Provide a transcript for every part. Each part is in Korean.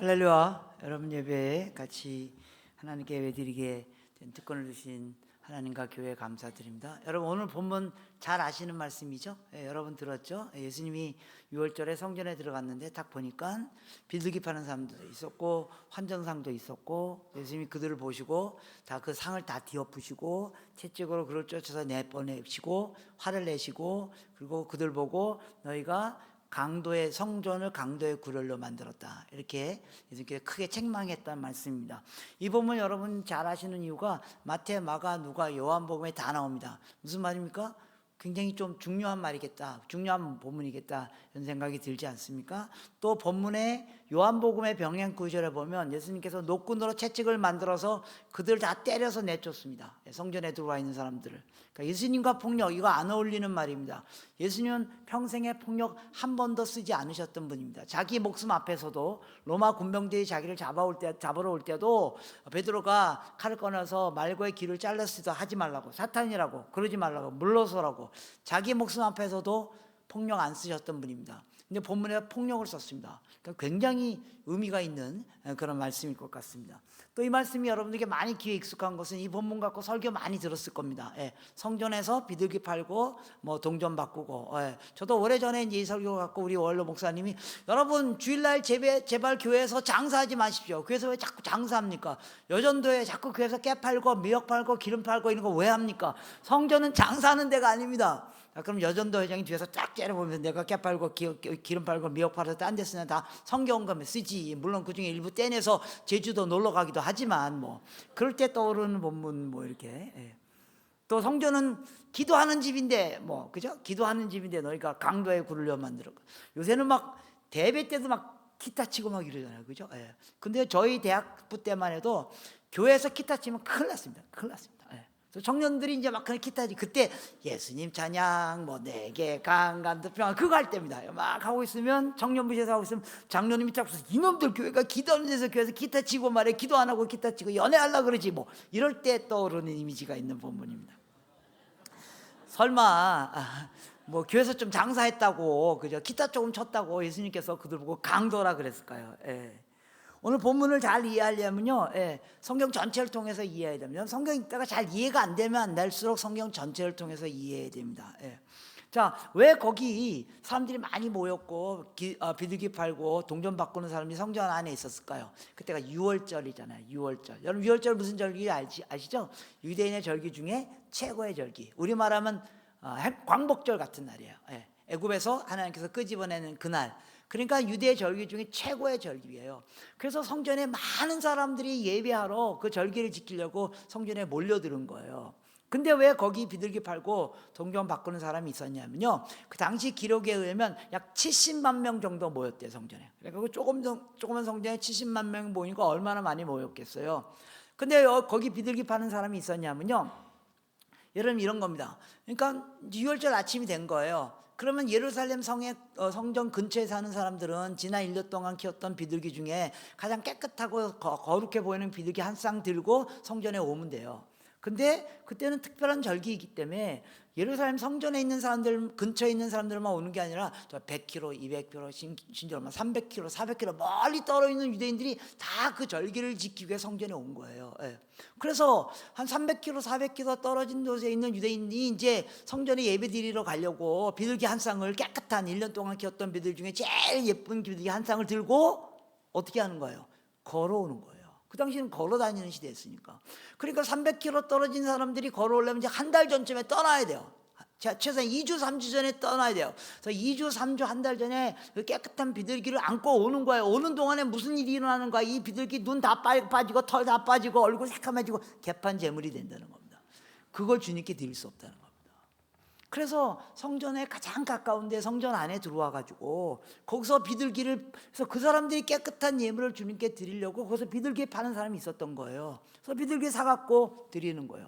할렐루야. 여러분 예배에 같이 하나님께 예배드리게 된 특권을 주신 하나님과 교회에 감사드립니다. 여러분 오늘 본문 잘 아시는 말씀이죠? 여러분 들었죠? 예수님이 6월절에 성전에 들어갔는데 딱 보니까 비둘기 파는 사람도 있었고 환전상도 있었고, 예수님이 그들을 보시고 다 그 상을 다 뒤엎으시고 채찍으로 그를 쫓아서 내보내시고 화를 내시고, 그리고 그들 보고 너희가 강도의 성전을 강도의 구렬로 만들었다, 이렇게 예수님께서 크게 책망했다는 말씀입니다. 이 본문 여러분 잘 아시는 이유가 마태, 마가, 누가, 요한복음에 다 나옵니다. 무슨 말입니까? 굉장히 좀 중요한 말이겠다, 중요한 본문이겠다, 이런 생각이 들지 않습니까? 또 본문에 요한복음의 병행 구절에 보면 예수님께서 노끈으로 채찍을 만들어서 그들 다 때려서 내쫓습니다. 성전에 들어와 있는 사람들을. 그러니까 예수님과 폭력, 이거 안 어울리는 말입니다. 예수님은 평생에 폭력 한 번도 쓰지 않으셨던 분입니다. 자기 목숨 앞에서도 로마 군병들이 자기를 잡으러 올 때도 베드로가 칼을 꺼내서 말고의 귀를 잘랐을 때 하지 말라고, 사탄이라고, 그러지 말라고, 물러서라고, 자기 목숨 앞에서도 폭력 안 쓰셨던 분입니다. 근데 본문에 폭력을 썼습니다. 그러니까 굉장히 의미가 있는 그런 말씀일 것 같습니다. 또 이 말씀이 여러분들에게 많이 귀에 익숙한 것은 이 본문 갖고 설교 많이 들었을 겁니다. 성전에서 비둘기 팔고 뭐 동전 바꾸고. 저도 오래전에 이제 이 설교 갖고 우리 원로 목사님이, 여러분 주일날 제발 교회에서 장사하지 마십시오. 교회에서 왜 자꾸 장사합니까? 여전도에 자꾸 교회에서 깨 팔고 미역 팔고 기름 팔고 이런 거 왜 합니까? 성전은 장사하는 데가 아닙니다. 그럼 여전도 회장이 뒤에서 쫙 째려보면서 내가 깨 팔고 기름 팔고 미역 팔아서 딴 데 쓰면 다 성경감에 쓰지. 물론 그중에 일부 떼내서 제주도 놀러 가기도 하지만 뭐 그럴 때 떠오르는 본문 뭐 이렇게. 또 성전은 기도하는 집인데 뭐 그죠? 기도하는 집인데 너희가 강도의 굴을 만들어. 요새는 막 대회 때도 막 기타 치고 막 이러잖아요, 그죠? 근데 저희 대학부 때만 해도 교회에서 기타 치면 큰일 났습니다. 큰일 났습니다. 청년들이 이제 막 기타지, 그때 예수님 찬양 뭐 내게 강간도 평안 그거 할 때입니다. 막 하고 있으면, 청년부에서 하고 있으면 장로님이 딱 서서 이놈들 교회가 기도하는 데서 교회에서 기타 치고 말해, 기도 안 하고 기타 치고 연애하려고 그러지 뭐, 이럴 때 떠오르는 이미지가 있는 본문입니다. 설마 뭐 교회에서 좀 장사했다고, 그죠? 기타 조금 쳤다고 예수님께서 그들 보고 강도라 그랬을까요? 오늘 본문을 잘 이해하려면요, 성경 전체를 통해서 이해해야 됩니다. 성경 읽다가 잘 이해가 안 되면 안 될수록 성경 전체를 통해서 이해해야 됩니다. 자, 왜 거기 사람들이 많이 모였고 비둘기 팔고 동전 바꾸는 사람이 성전 안에 있었을까요? 그때가 6월절이잖아요. 6월절. 여러분 6월절 무슨 절기 아시죠? 유대인의 절기 중에 최고의 절기. 우리 말하면 광복절 같은 날이에요. 애굽에서 하나님께서 끄집어내는 그날. 그러니까 유대 절기 중에 최고의 절기예요. 그래서 성전에 많은 사람들이 예배하러 그 절기를 지키려고 성전에 몰려드는 거예요. 근데 왜 거기 비둘기 팔고 동전 바꾸는 사람이 있었냐면요, 그 당시 기록에 의하면 약 70만 명 정도 모였대요, 성전에. 그러니까 조그만 성전에 70만 명 모이니까 얼마나 많이 모였겠어요. 근데 거기 비둘기 파는 사람이 있었냐면요, 여러분 이런 겁니다. 그러니까 6월절 아침이 된 거예요. 그러면 예루살렘 성전 근처에 사는 사람들은 지난 1년 동안 키웠던 비둘기 중에 가장 깨끗하고 거룩해 보이는 비둘기 한 쌍 들고 성전에 오면 돼요. 근데 그때는 특별한 절기이기 때문에 예루살렘 성전에 있는 사람들, 근처에 있는 사람들만 오는 게 아니라 100km, 200km, 심지어 300km, 400km 멀리 떨어 있는 유대인들이 다 그 절기를 지키기 위해 성전에 온 거예요. 그래서 한 300km, 400km 떨어진 곳에 있는 유대인이 이제 성전에 예배 드리러 가려고 비둘기 한 쌍을, 깨끗한 1년 동안 키웠던 비둘기 중에 제일 예쁜 비둘기 한 쌍을 들고 어떻게 하는 거예요? 걸어오는 거예요. 그 당시는 걸어 다니는 시대였으니까. 그러니까 300km 떨어진 사람들이 걸어오려면 이제 한 달 전쯤에 떠나야 돼요. 최소한 2주, 3주 전에 떠나야 돼요. 그래서 2주, 3주, 한 달 전에 그 깨끗한 비둘기를 안고 오는 거예요. 오는 동안에 무슨 일이 일어나는 거야? 이 비둘기 눈 다 빠지고 털 다 빠지고 얼굴 새카매지고 개판 제물이 된다는 겁니다. 그걸 주님께 드릴 수 없다는 겁니다. 그래서 성전에 가장 가까운데 성전 안에 들어와 가지고 거기서 비둘기를, 그래서 그 사람들이 깨끗한 예물을 주님께 드리려고 거기서 비둘기 파는 사람이 있었던 거예요. 그래서 비둘기 사갖고 드리는 거예요.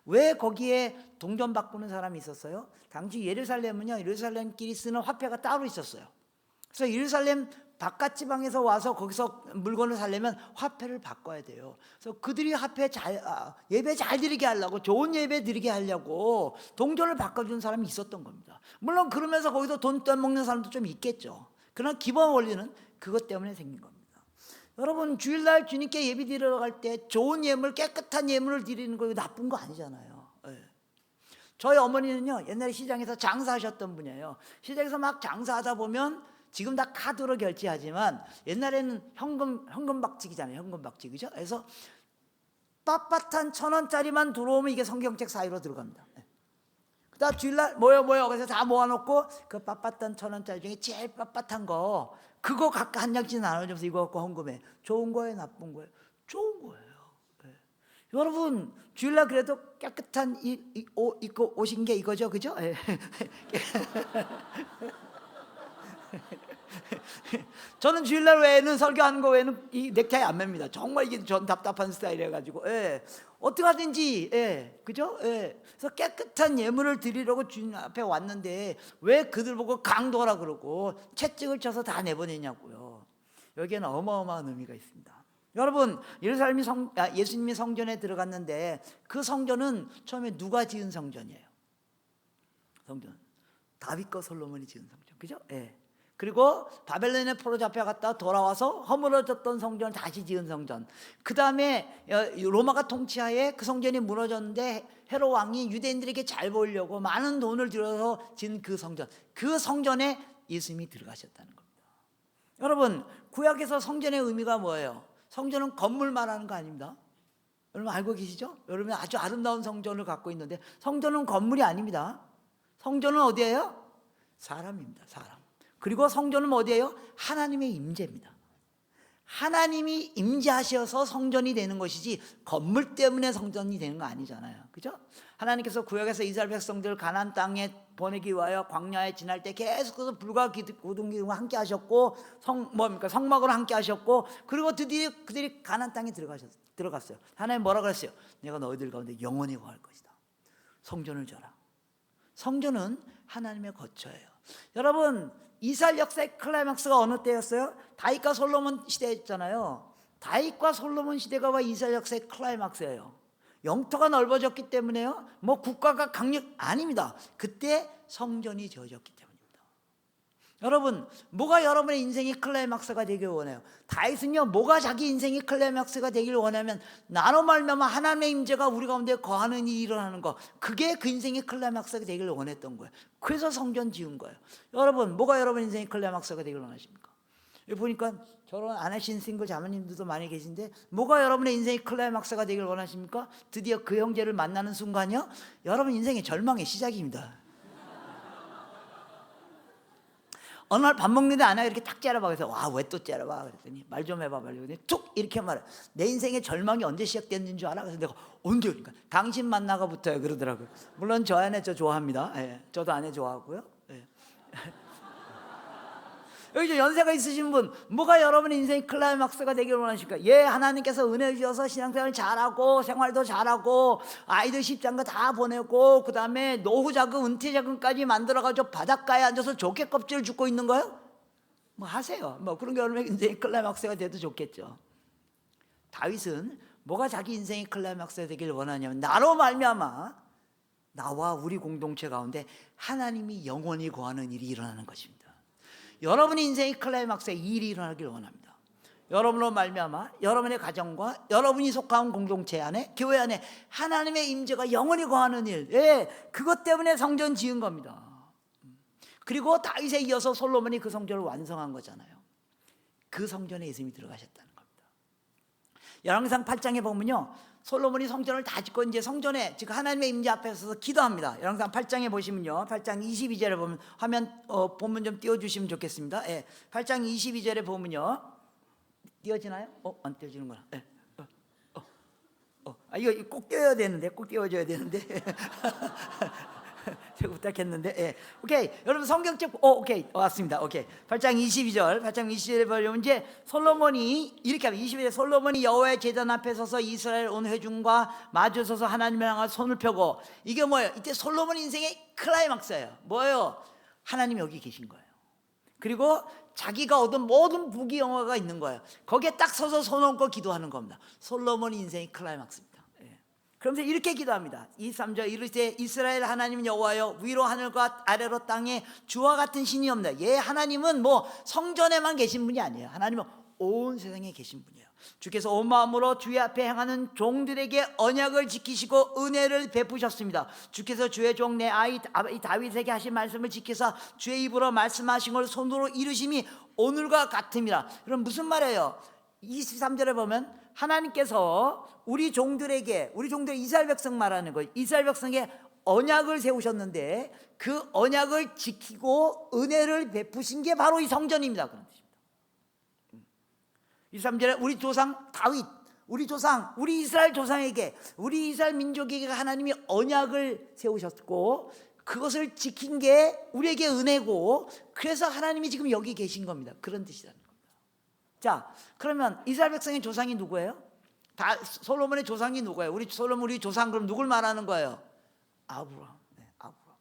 왜 거기에 동전 바꾸는 사람이 있었어요? 당시 예루살렘은요, 예루살렘끼리 쓰는 화폐가 따로 있었어요. 그래서 예루살렘 바깥 지방에서 와서 거기서 물건을 사려면 화폐를 바꿔야 돼요. 그래서 그들이 예배 잘 드리게 하려고, 좋은 예배 드리게 하려고 동전을 바꿔준 사람이 있었던 겁니다. 물론 그러면서 거기서 돈 떼먹는 사람도 좀 있겠죠. 그러나 기본 원리는 그것 때문에 생긴 겁니다. 여러분 주일날 주님께 예배 드리러 갈 때 좋은 예물, 깨끗한 예물을 드리는 거 나쁜 거 아니잖아요. 예. 저희 어머니는요 옛날에 시장에서 장사하셨던 분이에요. 시장에서 막 장사하다 보면 지금 다 카드로 결제하지만 옛날에는 현금 박치기잖아요. 현금 박치, 그죠? 그래서 빳빳한 1,000원짜리만 들어오면 이게 성경책 사이로 들어갑니다. 그다음 주일날 모여 그래서 다 모아놓고 그 빳빳한 1,000원짜리 중에 제일 빳빳한 거 그거 각각 한 장씩 나눠주면서 이거 갖고 헌금해. 좋은 거예요, 나쁜 거예요? 좋은 거예요. 네. 여러분 주일날 그래도 깨끗한 옷 입고 오신 게 이거죠, 그죠? 네. 저는 주일날 외에는 설교하는 거 외에는 이 넥타이 안 맵니다. 정말 이게 전 답답한 스타일이라 가지고 어떻게 하든지 그죠? 그래서 깨끗한 예물을 드리려고 주님 앞에 왔는데 왜 그들 보고 강도라 그러고 채찍을 쳐서 다 내보내냐고요. 여기에는 어마어마한 의미가 있습니다. 여러분 예루살렘이 예수님이 성전에 들어갔는데 그 성전은 처음에 누가 지은 성전이에요? 성전 다윗과 솔로몬이 지은 성전, 그죠? 그리고 바벨론에 포로 잡혀갔다 돌아와서 허물어졌던 성전을 다시 지은 성전. 그 다음에 로마가 통치하에 그 성전이 무너졌는데 헤롯 왕이 유대인들에게 잘 보이려고 많은 돈을 들여서 지은 그 성전. 그 성전에 예수님이 들어가셨다는 겁니다. 여러분 구약에서 성전의 의미가 뭐예요? 성전은 건물 말하는 거 아닙니다. 여러분 알고 계시죠? 여러분 아주 아름다운 성전을 갖고 있는데 성전은 건물이 아닙니다. 성전은 어디예요? 사람입니다. 사람. 그리고 성전은 어디예요? 하나님의 임재입니다. 하나님이 임재하셔서 성전이 되는 것이지 건물 때문에 성전이 되는 거 아니잖아요. 그죠? 하나님께서 구약에서 이스라엘 백성들 가나안 땅에 보내기 위하여 광야에 지날 때 계속해서 불과 기둥 기둥과 함께 하셨고 성막으로 함께 하셨고 그리고 드디어 그들이 가나안 땅에 들어갔어요. 하나님 뭐라 그랬어요? 내가 너희들 가운데 영원히 거할 것이다. 성전을 줘라. 성전은 하나님의 거처예요. 여러분 이스라엘 역사의 클라이막스가 어느 때였어요? 다윗과 솔로몬 시대였잖아요. 다윗과 솔로몬 시대가 와 이스라엘 역사의 클라이막스예요. 영토가 넓어졌기 때문에요. 뭐 국가가 강력 아닙니다. 그때 성전이 지어졌기 때문입니다. 여러분 뭐가 여러분의 인생의 클라이막스가 되길 원해요? 다윗은요 뭐가 자기 인생의 클라이막스가 되길 원하면 나로 말미암아 하나님의 임재가 우리 가운데 거하는 일이 일어나는 거, 그게 그 인생의 클라이막스가 되길 원했던 거예요. 그래서 성전 지은 거예요. 여러분 뭐가 여러분 인생의 클라이막스가 되길 원하십니까? 여기 보니까 결혼 안 하신 싱글 자매님들도 많이 계신데 뭐가 여러분의 인생의 클라이막스가 되길 원하십니까? 드디어 그 형제를 만나는 순간이요 여러분 인생의 절망의 시작입니다. 어느 날 밥 먹는데 아내가 이렇게 탁 째려봐. 그래서 와 왜 또 째려봐 그랬더니 말 좀 해봐 빨리. 그랬더니 툭 이렇게 말해. 내 인생의 절망이 언제 시작됐는 줄 알아? 그래서 내가 언제? 그러니까 당신 만나가부터요 그러더라고요. 물론 저 아내 저 좋아합니다. 저도 아내 좋아하고요. 여기 저 연세가 있으신 분 뭐가 여러분의 인생의 클라이막스가 되기를 원하십니까? 하나님께서 은혜 주셔서 신앙생활 잘하고 생활도 잘하고 아이들 십장가 다 보내고 그 다음에 노후 자금 은퇴 자금까지 만들어가지고 바닷가에 앉아서 조개 껍질을 줍고 있는 거예요? 뭐 하세요. 뭐 그런 게 여러분의 인생의 클라이막스가 돼도 좋겠죠. 다윗은 뭐가 자기 인생의 클라이막스가 되기를 원하냐면 나로 말미암아 나와 우리 공동체 가운데 하나님이 영원히 거하는 일이 일어나는 것입니다. 여러분의 인생의 클라이막스에 일이 일어나길 원합니다. 여러분으로 말미암아 여러분의 가정과 여러분이 속한 공동체 안에 교회 안에 하나님의 임재가 영원히 거하는 일, 그것 때문에 성전 지은 겁니다. 그리고 다윗에 이어서 솔로몬이 그 성전을 완성한 거잖아요. 그 성전에 예수님이 들어가셨다는 겁니다. 열왕기상 8장에 보면요 솔로몬이 성전을 다 짓고 이제 성전에 지금 하나님의 임재 앞에 서서 기도합니다. 열왕기상 8장에 보시면요 8장 22절에 보면 화면 본문 좀 띄워주시면 좋겠습니다. 8장 22절에 보면요 띄워지나요? 안 띄워지는구나. 이거 꼭 띄워야 되는데 꼭 띄워줘야 되는데 제가 부탁했는데 오케이 여러분 성경책 오케이 왔습니다. 오케이 8장 22절에 보면 이제 솔로몬이 이렇게 하면 22절에 솔로몬이 여호와의 제단 앞에 서서 이스라엘 온 회중과 마주 서서 하나님을 향해 손을 펴고 이게 뭐예요? 이때 솔로몬 인생의 클라이막스예요. 뭐예요? 하나님이 여기 계신 거예요. 그리고 자기가 얻은 모든 부귀 영화가 있는 거예요. 거기에 딱 서서 손 얹고 기도하는 겁니다. 솔로몬 인생의 클라이막스입니다. 그러면서 이렇게 기도합니다. 23절 이르시되 이스라엘 하나님 여호와여 위로 하늘과 아래로 땅에 주와 같은 신이 없네. 하나님은 뭐 성전에만 계신 분이 아니에요. 하나님은 온 세상에 계신 분이에요. 주께서 온 마음으로 주의 앞에 행하는 종들에게 언약을 지키시고 은혜를 베푸셨습니다. 주께서 주의 종 내 아이 다윗에게 하신 말씀을 지켜서 주의 입으로 말씀하신 걸 손으로 이루심이 오늘과 같음이라. 그럼 무슨 말이에요? 23절에 보면 하나님께서 우리 종들에게, 우리 종들 이스라엘 백성 말하는 거예요. 이스라엘 백성에 언약을 세우셨는데 그 언약을 지키고 은혜를 베푸신 게 바로 이 성전입니다. 그런 뜻입니다. 23절에 우리 조상 다윗, 우리 조상, 우리 이스라엘 조상에게, 우리 이스라엘 민족에게 하나님이 언약을 세우셨고 그것을 지킨 게 우리에게 은혜고, 그래서 하나님이 지금 여기 계신 겁니다. 그런 뜻이라는 겁니다. 자, 그러면 이스라엘 백성의 조상이 누구예요? 다 솔로몬의 조상이 누구예요? 우리 솔로몬 우리 조상, 그럼 누굴 말하는 거예요? 아브라함. 네, 아브라함.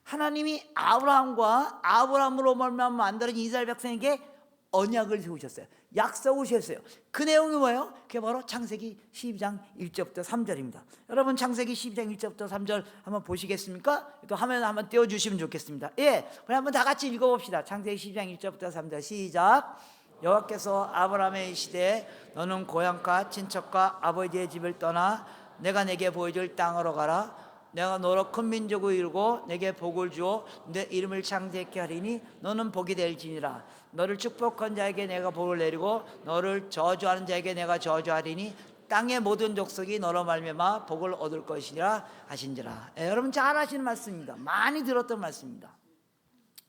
하나님이 아브라함으로 말미암아 만들어진 이스라엘 백성에게 언약을 세우셨어요. 약속을 세우셨어요. 그 내용이 뭐예요? 그게 바로 창세기 12장 1절부터 3절입니다. 여러분 창세기 12장 1절부터 3절 한번 보시겠습니까? 또 화면 한번 띄워주시면 좋겠습니다. 예, 우리 한번 다 같이 읽어봅시다. 창세기 12장 1절부터 3절 시작. 여호와께서 아브라함의 시대에 너는 고향과 친척과 아버지의 집을 떠나 내가 내게 보여줄 땅으로 가라. 내가 너로 큰 민족을 이루고 내게 복을 주어 내 이름을 창대케 하리니 너는 복이 될지니라. 너를 축복한 자에게 내가 복을 내리고 너를 저주하는 자에게 내가 저주하리니 땅의 모든 족속이 너로 말미암아 복을 얻을 것이라 하신지라. 여러분 잘 아시는 말씀입니다. 많이 들었던 말씀입니다.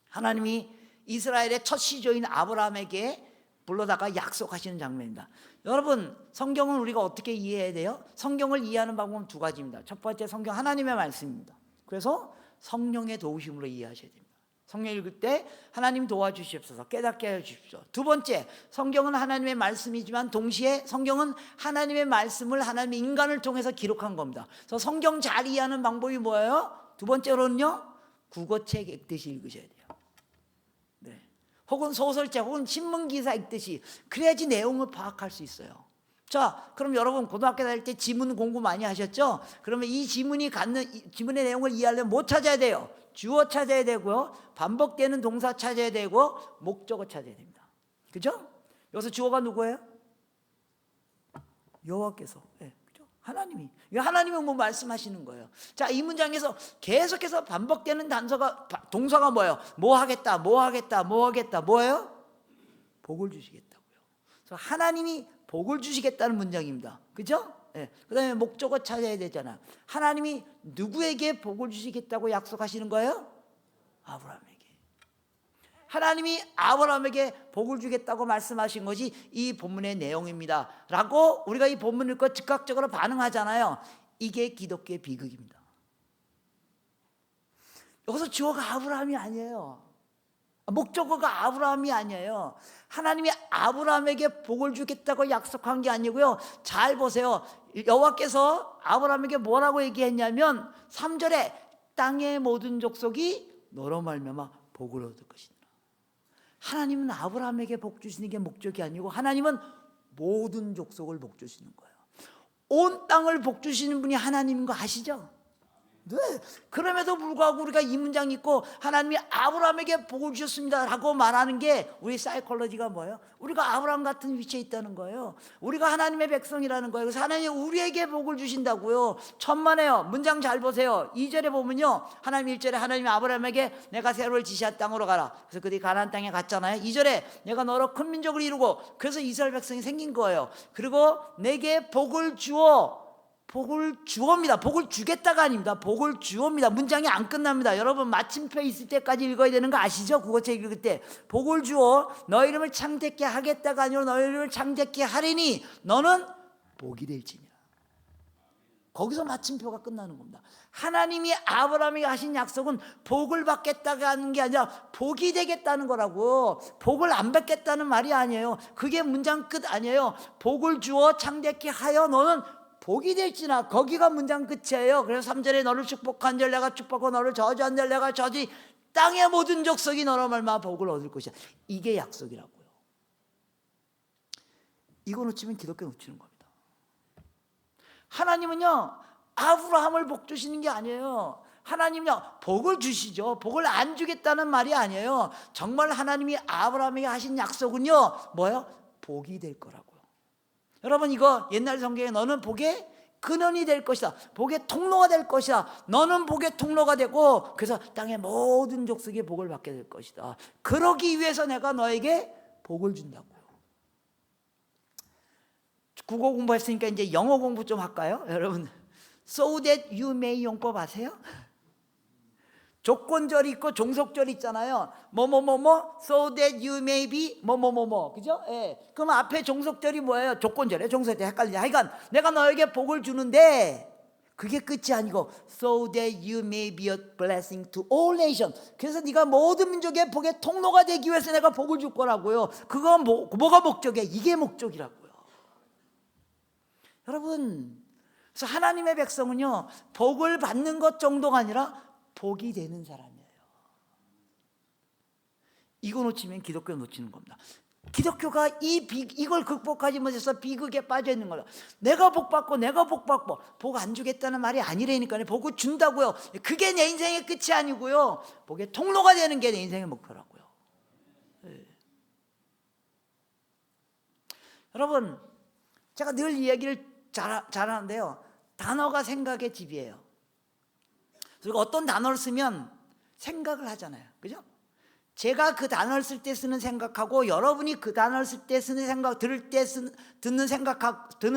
하나님이 이스라엘의 첫 시조인 아브라함에게 불러다가 약속하시는 장면입니다. 여러분 성경은 우리가 어떻게 이해해야 돼요? 성경을 이해하는 방법은 두 가지입니다. 첫 번째, 성경 하나님의 말씀입니다. 그래서 성령의 도우심으로 이해하셔야 됩니다. 성경 읽을 때 하나님 도와주시옵소서, 깨닫게 해주십시오. 두 번째, 성경은 하나님의 말씀이지만 동시에 성경은 하나님의 말씀을 하나님의 인간을 통해서 기록한 겁니다. 그래서 성경 잘 이해하는 방법이 뭐예요? 두 번째로는요, 국어책 읽듯이 읽으셔야 돼요. 혹은 소설책 혹은 신문기사 읽듯이, 그래야지 내용을 파악할 수 있어요. 자, 그럼 여러분 고등학교 다닐 때 지문 공부 많이 하셨죠? 그러면 이 지문의 내용을 이해하려면 뭐 찾아야 돼요? 주어 찾아야 되고요, 반복되는 동사 찾아야 되고, 목적어 찾아야 됩니다. 그죠? 여기서 주어가 누구예요? 여호와께서. 네, 그죠? 하나님이 뭐 말씀하시는 거예요. 자, 이 문장에서 계속해서 반복되는 동사가 뭐예요? 뭐 하겠다, 뭐 하겠다, 뭐 하겠다, 뭐예요? 복을 주시겠다고요. 그래서 하나님이 복을 주시겠다는 문장입니다. 그죠? 네. 그 다음에 목적어 찾아야 되잖아. 하나님이 누구에게 복을 주시겠다고 약속하시는 거예요? 아브라함에게. 하나님이 아브라함에게 복을 주겠다고 말씀하신 것이 이 본문의 내용입니다 라고 우리가 이 본문을 읽고 즉각적으로 반응하잖아요. 이게 기독교의 비극입니다. 여기서 주어가 아브라함이 아니에요. 목적어가 아브라함이 아니에요. 하나님이 아브라함에게 복을 주겠다고 약속한 게 아니고요. 잘 보세요. 여호와께서 아브라함에게 뭐라고 얘기했냐면 3절에 땅의 모든 족속이 너로 말미암아 복을 얻을 것이다. 하나님은 아브라함에게 복 주시는 게 목적이 아니고 하나님은 모든 족속을 복 주시는 거예요. 온 땅을 복 주시는 분이 하나님인 거 아시죠? 네. 그럼에도 불구하고 우리가 이 문장 읽고 하나님이 아브라함에게 복을 주셨습니다 라고 말하는 게 우리 사이콜로지가 뭐예요? 우리가 아브라함 같은 위치에 있다는 거예요. 우리가 하나님의 백성이라는 거예요. 그래서 하나님이 우리에게 복을 주신다고요. 천만에요. 문장 잘 보세요. 2절에 보면요, 하나님 1절에 하나님이 아브라함에게 내가 세로를 지시한 땅으로 가라. 그래서 그들이 가나안 땅에 갔잖아요. 2절에 내가 너로 큰 민족을 이루고, 그래서 이스라엘 백성이 생긴 거예요. 그리고 내게 복을 주어, 복을 주옵니다. 복을 주겠다가 아닙니다. 복을 주옵니다. 문장이 안 끝납니다. 여러분 마침표 있을 때까지 읽어야 되는 거 아시죠? 국어책 읽을 때 복을 주어 너 이름을 창대케 하겠다가 아니라 너 이름을 창대케 하리니 너는 복이 될지니라. 거기서 마침표가 끝나는 겁니다. 하나님이 아브라함에게 하신 약속은 복을 받겠다가 하는 게 아니라 복이 되겠다는 거라고. 복을 안 받겠다는 말이 아니에요. 그게 문장 끝 아니에요. 복을 주어 창대케 하여 너는 복이 될지나, 거기가 문장 끝이에요. 그래서 3절에 너를 축복한 자 내가 축복하고 너를 저주한 자 내가 저주하니 땅의 모든 족속이 너로 말미암아 복을 얻을 것이야. 이게 약속이라고요. 이거 놓치면 기독교 놓치는 겁니다. 하나님은요 아브라함을 복 주시는 게 아니에요. 하나님은요 복을 주시죠. 복을 안 주겠다는 말이 아니에요. 정말 하나님이 아브라함에게 하신 약속은요 뭐예요? 복이 될 거라고요. 여러분, 이거 옛날 성경에 너는 복의 근원이 될 것이다, 복의 통로가 될 것이다, 너는 복의 통로가 되고 그래서 땅의 모든 족속이 복을 받게 될 것이다, 그러기 위해서 내가 너에게 복을 준다고요. 국어 공부했으니까 이제 영어 공부 좀 할까요? 여러분, so that you may 용법 아세요? 조건절이 있고 종속절이 있잖아요. 뭐뭐뭐뭐 so that you may be 뭐뭐뭐뭐, 그죠? 예. 그럼 앞에 종속절이 뭐예요? 조건절이에요, 종속절. 헷갈리냐? 하여간 내가 너에게 복을 주는데 그게 끝이 아니고 so that you may be a blessing to all nations. 그래서 네가 모든 민족의 복의 통로가 되기 위해서 내가 복을 줄 거라고요. 그건 뭐가 목적이야? 이게 목적이라고요. 여러분, 그래서 하나님의 백성은요, 복을 받는 것 정도가 아니라 복이 되는 사람이에요. 이거 놓치면 기독교 놓치는 겁니다. 기독교가 이걸 극복하지 못해서 비극에 빠져 있는 거예요. 내가 복 받고 복 안 주겠다는 말이 아니라니까요. 복을 준다고요. 그게 내 인생의 끝이 아니고요, 복의 통로가 되는 게 내 인생의 목표라고요. 네. 여러분, 제가 늘 이 얘기를 잘하는데요, 단어가 생각의 집이에요. 그리고 어떤 단어를 쓰면 생각을 하잖아요, 그죠? 제가 그 단어를 쓸 때 쓰는 생각하고 여러분이 그 단어를 쓸 때 쓰는 생각, 듣는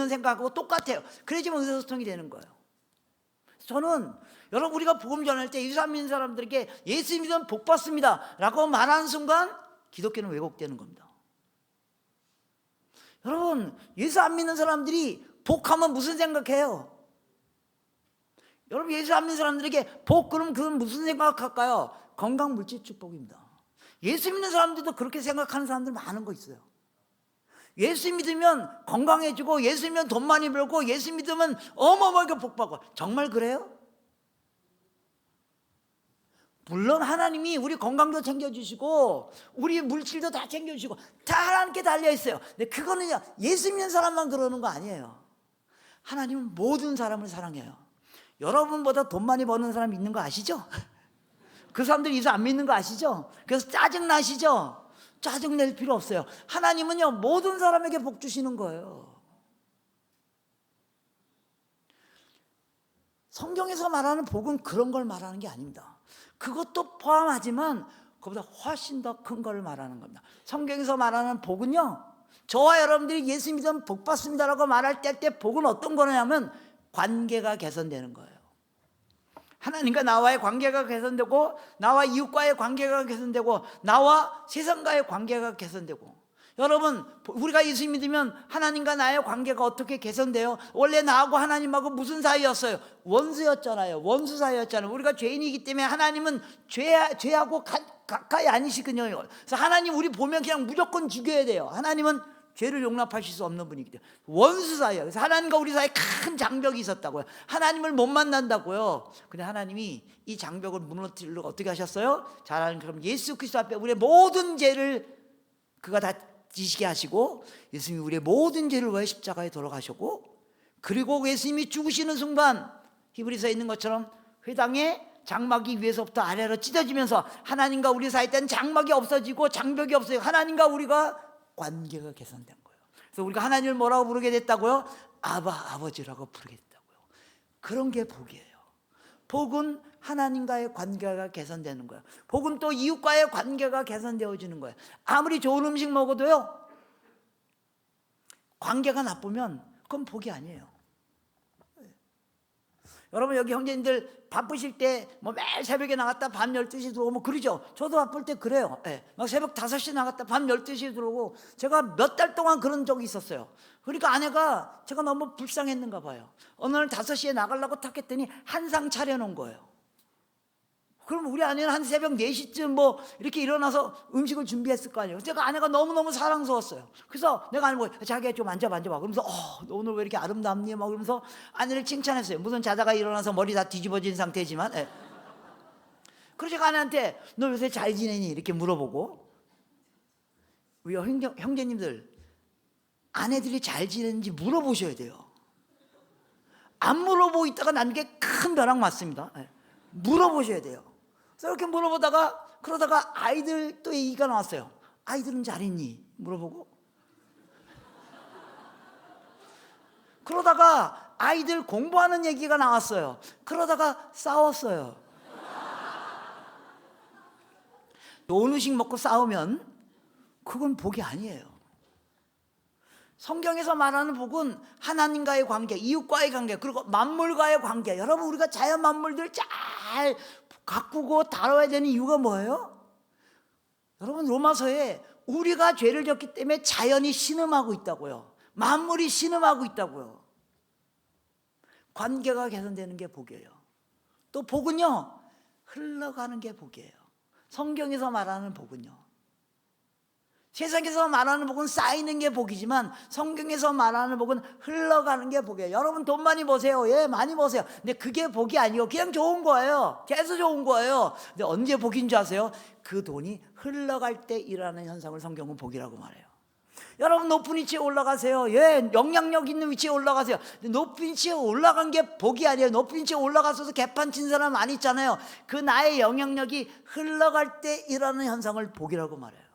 생각하고 똑같아요. 그래야지만 의사소통이 되는 거예요. 저는 여러분, 우리가 복음 전할 때 예수 안 믿는 사람들에게 예수 믿으면 복 받습니다 라고 말하는 순간 기독교는 왜곡되는 겁니다. 여러분, 예수 안 믿는 사람들이 복하면 무슨 생각해요? 여러분, 예수 안 믿는 사람들에게 복, 그럼 그건 무슨 생각할까요? 건강 물질 축복입니다. 예수 믿는 사람들도 그렇게 생각하는 사람들 많은 거 있어요. 예수 믿으면 건강해지고, 예수 믿으면 돈 많이 벌고, 예수 믿으면 어마어마하게 복 받고. 정말 그래요? 물론 하나님이 우리 건강도 챙겨주시고 우리 물질도 다 챙겨주시고 다 하나님께 달려있어요. 근데 그거는요, 예수 믿는 사람만 그러는 거 아니에요. 하나님은 모든 사람을 사랑해요. 여러분보다 돈 많이 버는 사람 있는 거 아시죠? 그 사람들 예수 안 믿는 거 아시죠? 그래서 짜증나시죠? 짜증낼 필요 없어요. 하나님은요, 모든 사람에게 복 주시는 거예요. 성경에서 말하는 복은 그런 걸 말하는 게 아닙니다. 그것도 포함하지만 그보다 훨씬 더 큰 걸 말하는 겁니다. 성경에서 말하는 복은요, 저와 여러분들이 예수 믿으면 복 받습니다라고 말할 때 복은 어떤 거냐면 관계가 개선되는 거예요. 하나님과 나와의 관계가 개선되고, 나와 이웃과의 관계가 개선되고, 나와 세상과의 관계가 개선되고. 여러분, 우리가 예수 믿으면 하나님과 나의 관계가 어떻게 개선돼요? 원래 나하고 하나님하고 무슨 사이였어요? 원수였잖아요. 원수 사이였잖아요. 우리가 죄인이기 때문에 하나님은 죄하고 가까이 아니시거든요. 그래서 하나님 우리 보면 그냥 무조건 죽여야 돼요. 하나님은 죄를 용납하실 수 없는 분이기 때문에 원수 사이예요. 그래서 하나님과 우리 사이에 큰 장벽이 있었다고요. 하나님을 못 만난다고요. 근데 하나님이 이 장벽을 무너뜨리려고 어떻게 하셨어요? 잘 아는 그럼 예수 그리스도 앞에 우리의 모든 죄를 그가 다 지시게 하시고, 예수님이 우리의 모든 죄를 위해 십자가에 돌아가셨고, 그리고 예수님이 죽으시는 순간 히브리서에 있는 것처럼 회당의 장막이 위에서부터 아래로 찢어지면서 하나님과 우리 사이에 있던 장막이 없어지고 장벽이 없어지고 하나님과 우리가 관계가 개선된 거예요. 그래서 우리가 하나님을 뭐라고 부르게 됐다고요? 아버지라고 부르게 됐다고요. 그런 게 복이에요. 복은 하나님과의 관계가 개선되는 거예요. 복은 또 이웃과의 관계가 개선되어지는 거예요. 아무리 좋은 음식 먹어도요, 관계가 나쁘면 그건 복이 아니에요. 여러분, 여기 형제님들 바쁘실 때 뭐 매일 새벽에 나갔다 밤 12시 들어오고 그러죠. 저도 바쁠 때 그래요. 막 새벽 5시 나갔다 밤 12시 들어오고, 제가 몇 달 동안 그런 적이 있었어요. 그러니까 아내가 제가 너무 불쌍했는가 봐요. 어느 날 5시에 나가려고 탁 했더니 한 상 차려놓은 거예요. 그럼 우리 아내는 한 새벽 4시쯤 뭐 이렇게 일어나서 음식을 준비했을 거 아니에요. 제가 아내가 너무너무 사랑스러웠어요. 그래서 내가 아내 보고 자기야 좀 앉아봐. 그러면서 너 오늘 왜 이렇게 아름답니? 막 그러면서 아내를 칭찬했어요. 무슨 자다가 일어나서 머리 다 뒤집어진 상태지만. 그래서 제가 아내한테 너 요새 잘 지내니? 이렇게 물어보고. 우리 형제님들, 아내들이 잘 지내는지 물어보셔야 돼요. 안 물어보고 있다가 나중에 큰 벼락 맞습니다. 물어보셔야 돼요. 그래서 이렇게 물어보다가 그러다가 아이들 또 얘기가 나왔어요. 아이들은 잘 있니? 물어보고 그러다가 아이들 공부하는 얘기가 나왔어요. 그러다가 싸웠어요. 좋은 음식 먹고 싸우면 그건 복이 아니에요. 성경에서 말하는 복은 하나님과의 관계, 이웃과의 관계, 그리고 만물과의 관계. 여러분, 우리가 자연 만물들 잘 가꾸고 다뤄야 되는 이유가 뭐예요? 여러분, 로마서에 우리가 죄를 졌기 때문에 자연이 신음하고 있다고요. 만물이 신음하고 있다고요. 관계가 개선되는 게 복이에요. 또 복은요, 흘러가는 게 복이에요. 성경에서 말하는 복은요, 세상에서 말하는 복은 쌓이는 게 복이지만 성경에서 말하는 복은 흘러가는 게 복이에요. 여러분, 돈 많이 버세요. 예, 많이 버세요. 근데 그게 복이 아니고 그냥 좋은 거예요. 계속 좋은 거예요. 근데 언제 복인 줄 아세요? 그 돈이 흘러갈 때 일어나는 현상을 성경은 복이라고 말해요. 여러분, 높은 위치에 올라가세요. 예, 영향력 있는 위치에 올라가세요. 근데 높은 위치에 올라간 게 복이 아니에요. 높은 위치에 올라가서 개판 친 사람 많이 있잖아요. 그 나의 영향력이 흘러갈 때 일어나는 현상을 복이라고 말해요.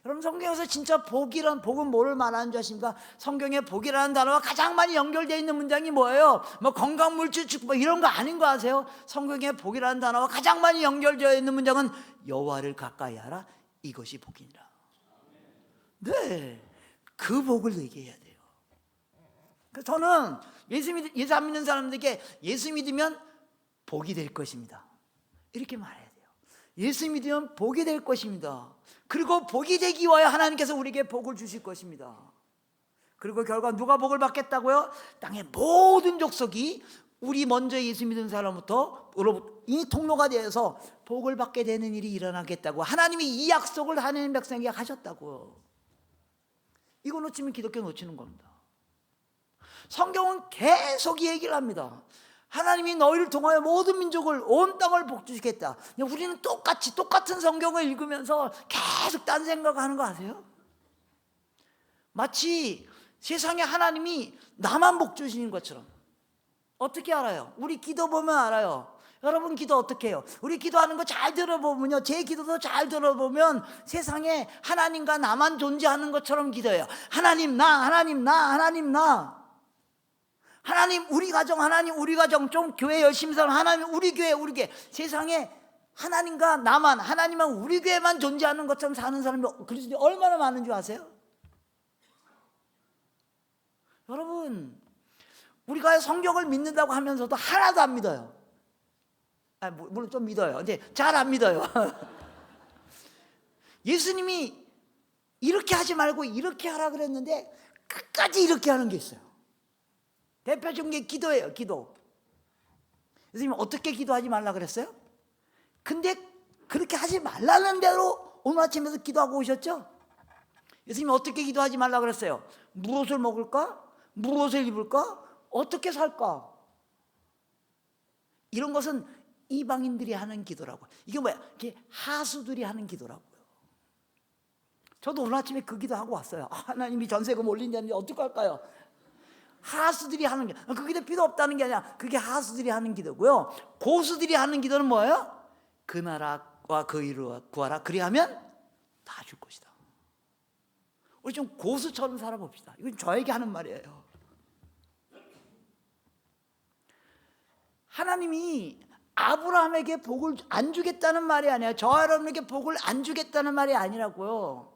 여러분, 성경에서 진짜 복은 뭐를 말하는 줄 아십니까? 성경에 복이라는 단어와 가장 많이 연결되어 있는 문장이 뭐예요? 뭐 건강물질 축복 이런 거 아닌 거 아세요? 성경에 복이라는 단어와 가장 많이 연결되어 있는 문장은 여호와를 가까이 하라, 이것이 복이니라. 네, 그 복을 얘기해야 돼요. 그래서 저는 예수 안 믿는 사람들에게 예수 믿으면 복이 될 것입니다, 이렇게 말해야 돼요. 예수 믿으면 복이 될 것입니다. 그리고 복이 되기 위하여 하나님께서 우리에게 복을 주실 것입니다. 그리고 결과 누가 복을 받겠다고요? 땅의 모든 족속이 우리 먼저 예수 믿은 사람부터 이 통로가 되어서 복을 받게 되는 일이 일어나겠다고 하나님이 이 약속을 하나님 백성에게 하셨다고요. 이거 놓치면 기독교 놓치는 겁니다. 성경은 계속 이 얘기를 합니다. 하나님이 너희를 통하여 모든 민족을, 온 땅을 복주시겠다. 우리는 똑같은 성경을 읽으면서 계속 딴 생각하는 거 아세요? 마치 세상에 하나님이 나만 복주시는 것처럼. 어떻게 알아요? 우리 기도 보면 알아요. 여러분, 기도 어떻게 해요? 우리 기도하는 거 잘 들어보면요, 제 기도도 잘 들어보면 세상에 하나님과 나만 존재하는 것처럼 기도해요. 하나님 나, 하나님 나, 하나님 나. 하나님 우리 가정, 하나님 우리 가정, 좀 교회 열심히 살면 하나님 우리 교회, 우리 교회. 세상에 하나님과 나만, 하나님만 우리 교회만 존재하는 것처럼 사는 사람이 그리스도인이 얼마나 많은 줄 아세요? 여러분, 우리가 성경을 믿는다고 하면서도 하나도 안 믿어요. 물론 좀 믿어요. 근데 잘 안 믿어요. 예수님이 이렇게 하지 말고 이렇게 하라 그랬는데 끝까지 이렇게 하는 게 있어요. 대표적인 게 기도예요. 기도. 예수님이 어떻게 기도하지 말라 그랬어요? 근데 그렇게 하지 말라는 대로 오늘 아침에도 기도하고 오셨죠? 예수님이 어떻게 기도하지 말라 그랬어요? 무엇을 먹을까? 무엇을 입을까? 어떻게 살까? 이런 것은 이방인들이 하는 기도라고. 이게 뭐야? 이게 하수들이 하는 기도라고요. 저도 오늘 아침에 그 기도하고 왔어요. 하나님이 전세금 올린다는데 어떡할까요? 하수들이 하는 게, 그 기도 필요 없다는 게 아니라 그게 하수들이 하는 기도고요. 고수들이 하는 기도는 뭐예요? 그 나라와 그 일을 구하라. 그리하면 다 줄 것이다. 우리 좀 고수처럼 살아봅시다. 이건 저에게 하는 말이에요. 하나님이 아브라함에게 복을 안 주겠다는 말이 아니에요. 저와 여러분에게 복을 안 주겠다는 말이 아니라고요.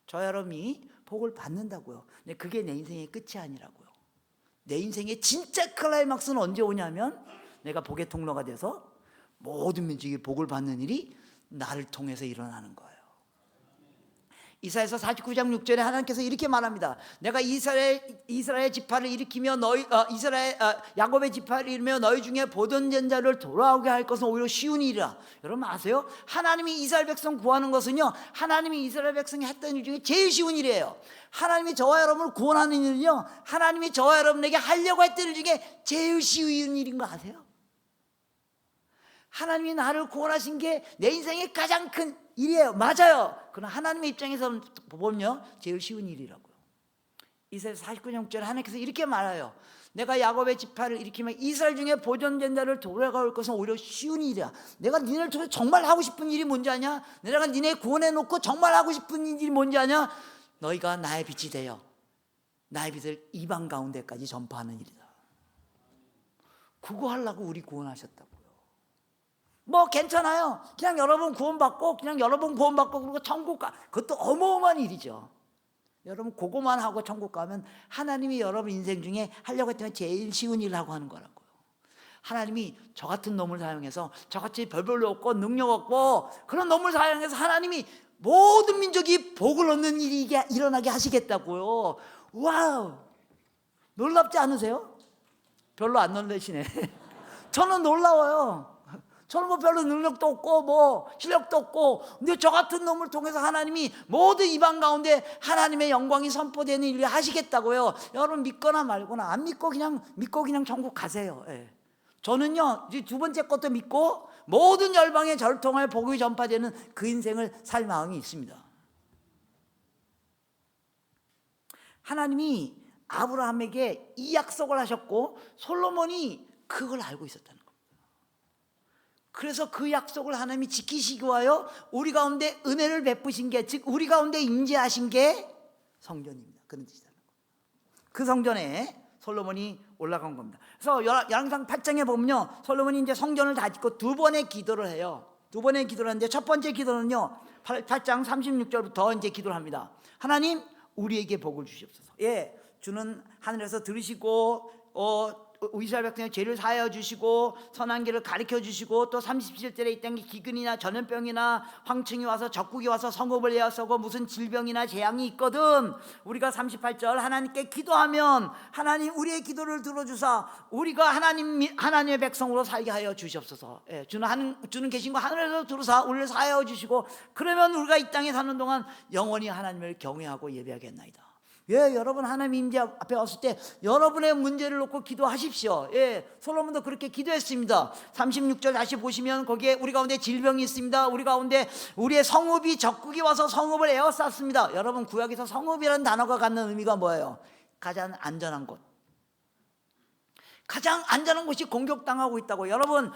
저와 여러분이 복을 받는다고요. 근데 그게 내 인생의 끝이 아니라고요. 내 인생의 진짜 클라이막스는 언제 오냐면 내가 복의 통로가 돼서 모든 민족이 복을 받는 일이 나를 통해서 일어나는 거예요. 이사야서 49장 6절에 하나님께서 이렇게 말합니다. 내가 이스라엘 지파를 일으키며 야곱의 지파를 일으며 너희 중에 보존된 자를 돌아오게 할 것은 오히려 쉬운 일이라. 여러분 아세요? 하나님이 이스라엘 백성 구하는 것은요, 하나님이 이스라엘 백성이 했던 일 중에 제일 쉬운 일이에요. 하나님이 저와 여러분을 구원하는 일은요, 하나님이 저와 여러분에게 하려고 했던 일 중에 제일 쉬운 일인 거 아세요? 하나님이 나를 구원하신 게 내 인생의 가장 큰 일이에요. 맞아요. 그러나 하나님의 입장에서 보면요, 제일 쉬운 일이라고요. 이사야 49장 6절에 하나님께서 이렇게 말해요. 내가 야곱의 지파를 일으키면 이스라엘 중에 보존된 자를 돌아올 것은 오히려 쉬운 일이야. 내가 니네를 통해 정말 하고 싶은 일이 뭔지 아냐? 내가 니네 구원해 놓고 정말 하고 싶은 일이 뭔지 아냐? 너희가 나의 빛이 되어 나의 빛을 이방 가운데까지 전파하는 일이다. 그거 하려고 우리 구원하셨다고요. 뭐 괜찮아요. 그냥 여러분 구원받고 그냥 여러분 구원받고 그리고 천국 가. 그것도 어마어마한 일이죠. 여러분 그거만 하고 천국 가면 하나님이 여러분 인생 중에 하려고 했던 제일 쉬운 일을 하고 하는 거라고요. 하나님이 저 같은 놈을 사용해서 저같이 별별로 없고 능력 없고 그런 놈을 사용해서 하나님이 모든 민족이 복을 얻는 일이 일어나게 하시겠다고요. 와우, 놀랍지 않으세요? 별로 안 놀라시네. 저는 놀라워요. 저는 뭐 별로 능력도 없고 뭐 실력도 없고, 근데 저 같은 놈을 통해서 하나님이 모든 이방 가운데 하나님의 영광이 선포되는 일을 하시겠다고요. 여러분 믿거나 말거나, 안 믿고 그냥 천국 가세요. 예. 저는요 두 번째 것도 믿고 모든 열방에 저를 통하여 복음이 전파되는 그 인생을 살 마음이 있습니다. 하나님이 아브라함에게 이 약속을 하셨고 솔로몬이 그걸 알고 있었다는 겁니다. 그래서 그 약속을 하나님이 지키시기 위하여 우리 가운데 은혜를 베푸신 게, 즉 우리 가운데 임재하신 게 성전입니다. 그런 뜻이라는 거예요. 그 성전에 솔로몬이 올라간 겁니다. 그래서 열왕기상 8장에 보면요, 솔로몬이 이제 성전을 다 짓고 두 번의 기도를 해요. 두 번의 기도를 하는데 첫 번째 기도는요 8장 36절부터 이제 기도를 합니다. 하나님, 우리에게 복을 주시옵소서. 예, 주는 하늘에서 들으시고 이스라엘 백성의 죄를 사하여 주시고 선한 길을 가르쳐 주시고, 또 37절에 이 땅에 기근이나 전염병이나 황충이 와서 적국이 와서 성읍을 에워싸고 무슨 질병이나 재앙이 있거든 우리가 38절 하나님께 기도하면 하나님 우리의 기도를 들어주사 우리가 하나님의 백성으로 살게 하여 주시옵소서. 예, 주는 계신 거 하늘에서 들으사 우리를 사하여 주시고, 그러면 우리가 이 땅에 사는 동안 영원히 하나님을 경외하고 예배하겠나이다. 예, 여러분 하나님 임재 앞에 왔을 때 여러분의 문제를 놓고 기도하십시오. 예, 솔로몬도 그렇게 기도했습니다. 36절 다시 보시면 거기에 우리 가운데 질병이 있습니다. 우리 가운데 우리의 성읍이 적국이 와서 성읍을 에워쌌습니다. 여러분 구약에서 성읍이라는 단어가 갖는 의미가 뭐예요? 가장 안전한 곳. 가장 안전한 곳이 공격당하고 있다고. 여러분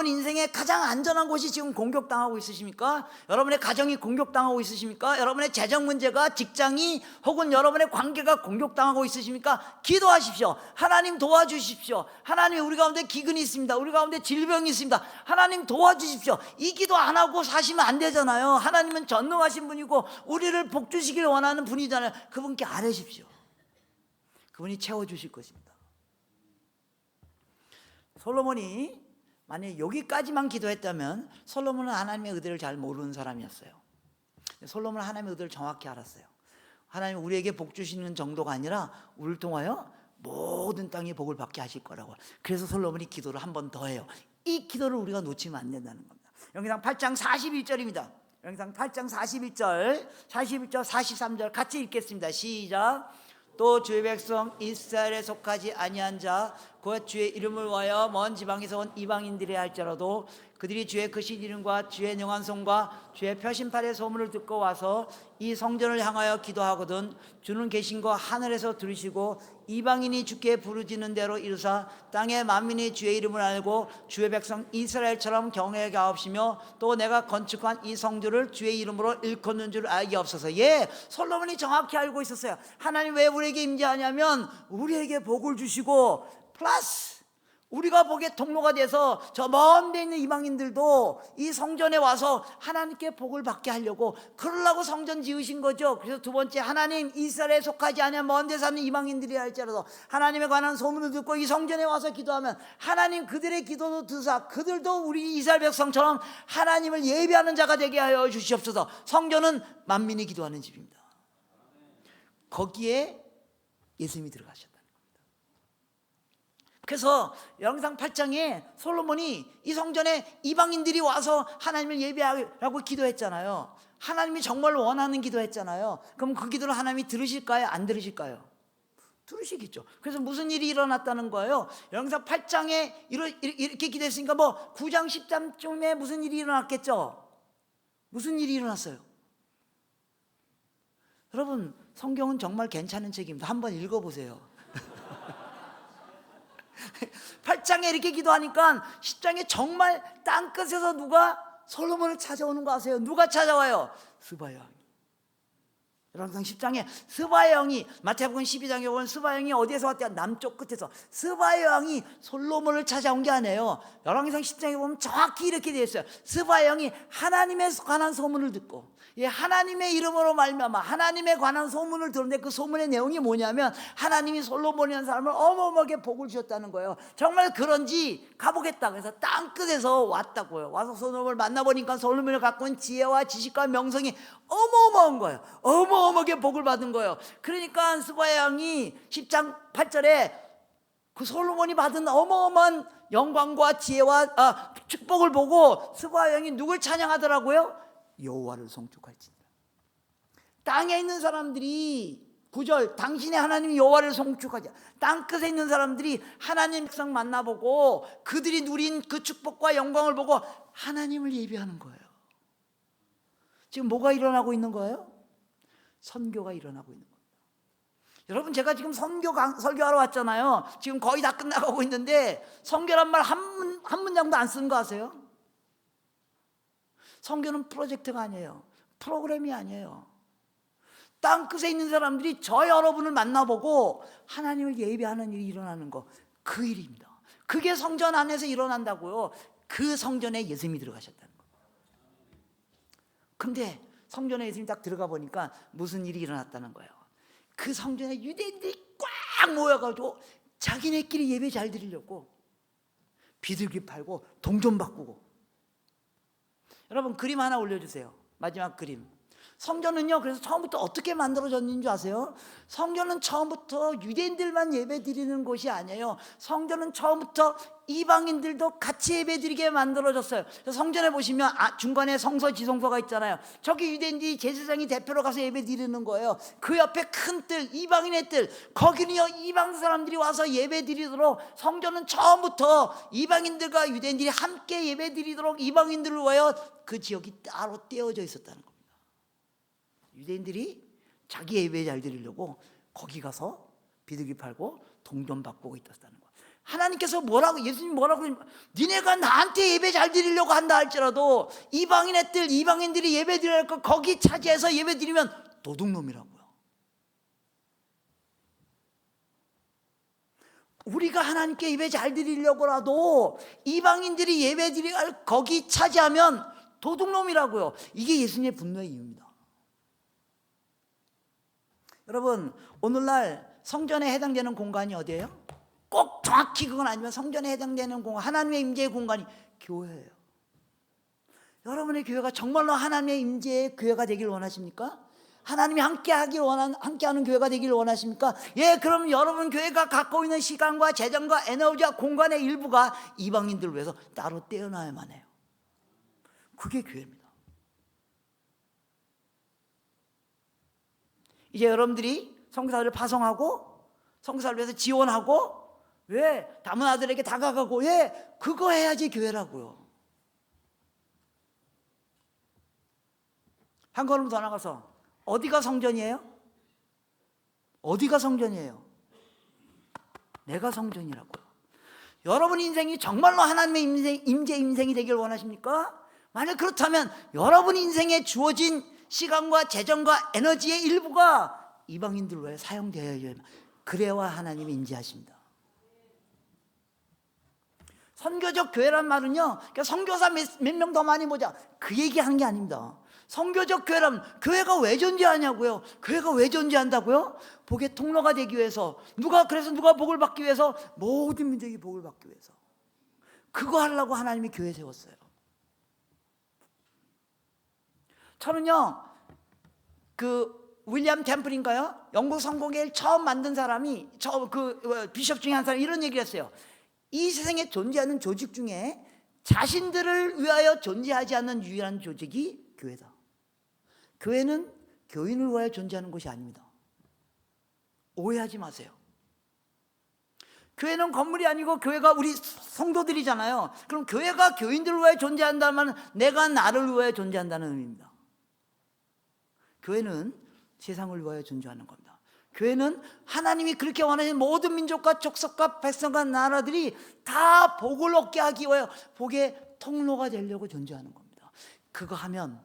인생에 가장 안전한 곳이 지금 공격당하고 있으십니까? 여러분의 가정이 공격당하고 있으십니까? 여러분의 재정 문제가, 직장이 혹은 여러분의 관계가 공격당하고 있으십니까? 기도하십시오. 하나님 도와주십시오. 하나님, 우리 가운데 기근이 있습니다. 우리 가운데 질병이 있습니다. 하나님 도와주십시오. 이 기도 안 하고 사시면 안 되잖아요. 하나님은 전능하신 분이고 우리를 복 주시길 원하는 분이잖아요. 그분께 아뢰십시오. 그분이 채워주실 것입니다. 솔로몬이 만약에 여기까지만 기도했다면 솔로몬은 하나님의 의도를 잘 모르는 사람이었어요. 솔로몬은 하나님의 의도를 정확히 알았어요. 하나님 우리에게 복 주시는 정도가 아니라 우리를 통하여 모든 땅에 복을 받게 하실 거라고. 그래서 솔로몬이 기도를 한 번 더 해요. 이 기도를 우리가 놓치면 안 된다는 겁니다. 열왕기상 8장 41절입니다. 열왕기상 8장 41절 43절 같이 읽겠습니다. 시작. 또 주의 백성 이스라엘에 속하지 아니한 자 곧 주의 이름을 위하여 먼 지방에서 온 이방인들이 할지라도 그들이 주의 크신 이름과 주의 능한 손과 주의 표심팔의 소문을 듣고 와서 이 성전을 향하여 기도하거든 주는 계신 거 하늘에서 들으시고 이방인이 주께 부르짖는 대로 이루사 땅의 만민이 주의 이름을 알고 주의 백성 이스라엘처럼 경외하게 하옵시며 또 내가 건축한 이 성전을 주의 이름으로 일컫는 줄 알게 없어서. 예, 솔로몬이 정확히 알고 있었어요. 하나님 왜 우리에게 임재하냐면 우리에게 복을 주시고 플러스 우리가 복의 통로가 돼서 저 먼 데 있는 이방인들도 이 성전에 와서 하나님께 복을 받게 하려고, 그러려고 성전 지으신 거죠. 그래서 두 번째, 하나님 이스라엘에 속하지 않은 먼 데 사는 이방인들이 할지라도 하나님에 관한 소문을 듣고 이 성전에 와서 기도하면 하나님 그들의 기도도 드사 그들도 우리 이스라엘 백성처럼 하나님을 예배하는 자가 되게 하여 주시옵소서. 성전은 만민이 기도하는 집입니다. 거기에 예수님이 들어가셨다. 그래서 열왕기상 8장에 솔로몬이 이 성전에 이방인들이 와서 하나님을 예배하라고 기도했잖아요. 하나님이 정말 원하는 기도했잖아요. 그럼 그 기도를 하나님이 들으실까요? 안 들으실까요? 들으시겠죠. 그래서 무슨 일이 일어났다는 거예요? 열왕기상 8장에 이렇게 기도했으니까 뭐 9장 10장쯤에 무슨 일이 일어났겠죠? 무슨 일이 일어났어요? 여러분 성경은 정말 괜찮은 책입니다. 한번 읽어보세요. 8장에 이렇게 기도하니까 10장에 정말 땅끝에서 누가 솔로몬을 찾아오는 거 아세요? 누가 찾아와요? 스바야. 열왕기상 10장에 스바의 왕이, 마태복음 12장에 보면 스바의 왕이 어디에서 왔대요? 남쪽 끝에서. 스바의 왕이 솔로몬을 찾아온 게 아니에요. 열왕기상 10장에 보면 정확히 이렇게 되어 있어요. 스바의 왕이 하나님에 관한 소문을 듣고, 하나님의 이름으로 말미암아 하나님에 관한 소문을 들었는데, 그 소문의 내용이 뭐냐면 하나님이 솔로몬이라는 사람을 어마어마하게 복을 주셨다는 거예요. 정말 그런지 가보겠다. 그래서 땅끝에서 왔다고요. 와서 솔로몬을 만나보니까 솔로몬을 갖고 온 지혜와 지식과 명성이 어마어마한 거예요. 어마어마하게 복을 받은 거예요. 그러니까 스바의 왕이 10장 8절에 그 솔로몬이 받은 어마어마한 영광과 지혜와 축복을 보고 스바의 왕이 누굴 찬양하더라고요? 여호와를 송축할지니라. 땅에 있는 사람들이 9절, 당신의 하나님 여호와를 송축하자. 땅끝에 있는 사람들이 하나님 백성 만나보고 그들이 누린 그 축복과 영광을 보고 하나님을 예배하는 거예요. 지금 뭐가 일어나고 있는 거예요? 선교가 일어나고 있는 겁니다. 여러분, 제가 지금 설교하러 왔잖아요. 지금 거의 다 끝나가고 있는데 선교란 말 한 문장도 안 쓰는 거 아세요? 선교는 프로젝트가 아니에요. 프로그램이 아니에요. 땅끝에 있는 사람들이 저 여러분을 만나보고 하나님을 예배하는 일이 일어나는 거, 그 일입니다. 그게 성전 안에서 일어난다고요. 그 성전에 예수님이 들어가셨다는 거예요. 근데 성전에 예수님이 딱 들어가 보니까 무슨 일이 일어났다는 거예요. 그 성전에 유대인들이 꽉 모여가지고 자기네끼리 예배 잘 드리려고 비둘기 팔고 동전 바꾸고. 여러분, 그림 하나 올려주세요. 마지막 그림. 성전은요, 그래서 처음부터 어떻게 만들어졌는 줄 아세요? 성전은 처음부터 유대인들만 예배 드리는 곳이 아니에요. 성전은 처음부터 이방인들도 같이 예배 드리게 만들어졌어요. 성전에 보시면 중간에 성서 지성소가 있잖아요. 저기 유대인들이 제사장이 대표로 가서 예배 드리는 거예요. 그 옆에 큰 뜰, 이방인의 뜰, 거기는요 이방 사람들이 와서 예배 드리도록 성전은 처음부터 이방인들과 유대인들이 함께 예배 드리도록 이방인들을 위하여 그 지역이 따로 떼어져 있었다는 겁니다. 유대인들이 자기 예배 잘 드리려고 거기 가서 비둘기 팔고 동전 바꾸고 있었다는 거예요. 하나님께서 뭐라고, 예수님 뭐라고, 니네가 나한테 예배 잘 드리려고 한다 할지라도 이방인의 뜰, 이방인들이 예배 드릴 거 거기 차지해서 예배 드리면 도둑놈이라고요. 우리가 하나님께 예배 잘 드리려고라도 이방인들이 예배 드릴 거기 차지하면 도둑놈이라고요. 이게 예수님의 분노의 이유입니다. 여러분, 오늘날 성전에 해당되는 공간이 어디예요? 꼭 정확히 그건 아니면 성전에 해당되는 공간, 하나님의 임재의 공간이 교회예요. 여러분의 교회가 정말로 하나님의 임재의 교회가 되길 원하십니까? 하나님이 함께하는 교회가 되길 원하십니까? 예, 그럼 여러분 교회가 갖고 있는 시간과 재정과 에너지와 공간의 일부가 이방인들을 위해서 따로 떼어놔야만 해요. 그게 교회입니다. 이제 여러분들이 선교사들을 파송하고 선교사를 위해서 지원하고, 왜 담은 아들에게 다가가고, 예, 그거 해야지 교회라고요. 한 걸음 더 나가서 어디가 성전이에요? 어디가 성전이에요? 내가 성전이라고요. 여러분 인생이 정말로 하나님의 임재 인생이 되길 원하십니까? 만약 그렇다면 여러분 인생에 주어진 시간과 재정과 에너지의 일부가 이방인들 외에 사용되어야, 그래야 하나님이 임재하십니다. 선교적 교회란 말은요, 그러니까 선교사 몇 명 더 많이 보자, 그 얘기하는 게 아닙니다. 선교적 교회라면 교회가 왜 존재하냐고요? 교회가 왜 존재한다고요? 복의 통로가 되기 위해서, 누가 복을 받기 위해서, 모든 민족이 복을 받기 위해서, 그거 하려고 하나님이 교회 세웠어요. 저는요, 그 윌리엄 템플인가요? 영국 성공회를 처음 만든 사람이, 비숍 중에 한 사람이 이런 얘기를 했어요. 이 세상에 존재하는 조직 중에 자신들을 위하여 존재하지 않는 유일한 조직이 교회다. 교회는 교인을 위하여 존재하는 것이 아닙니다. 오해하지 마세요. 교회는 건물이 아니고 교회가 우리 성도들이잖아요. 그럼 교회가 교인들을 위하여 존재한다면 내가 나를 위하여 존재한다는 의미입니다. 교회는 세상을 위하여 존재하는 겁니다. 교회는 하나님이 그렇게 원하시는 모든 민족과 족속과 백성과 나라들이 다 복을 얻게 하기 위하여 복의 통로가 되려고 존재하는 겁니다. 그거 하면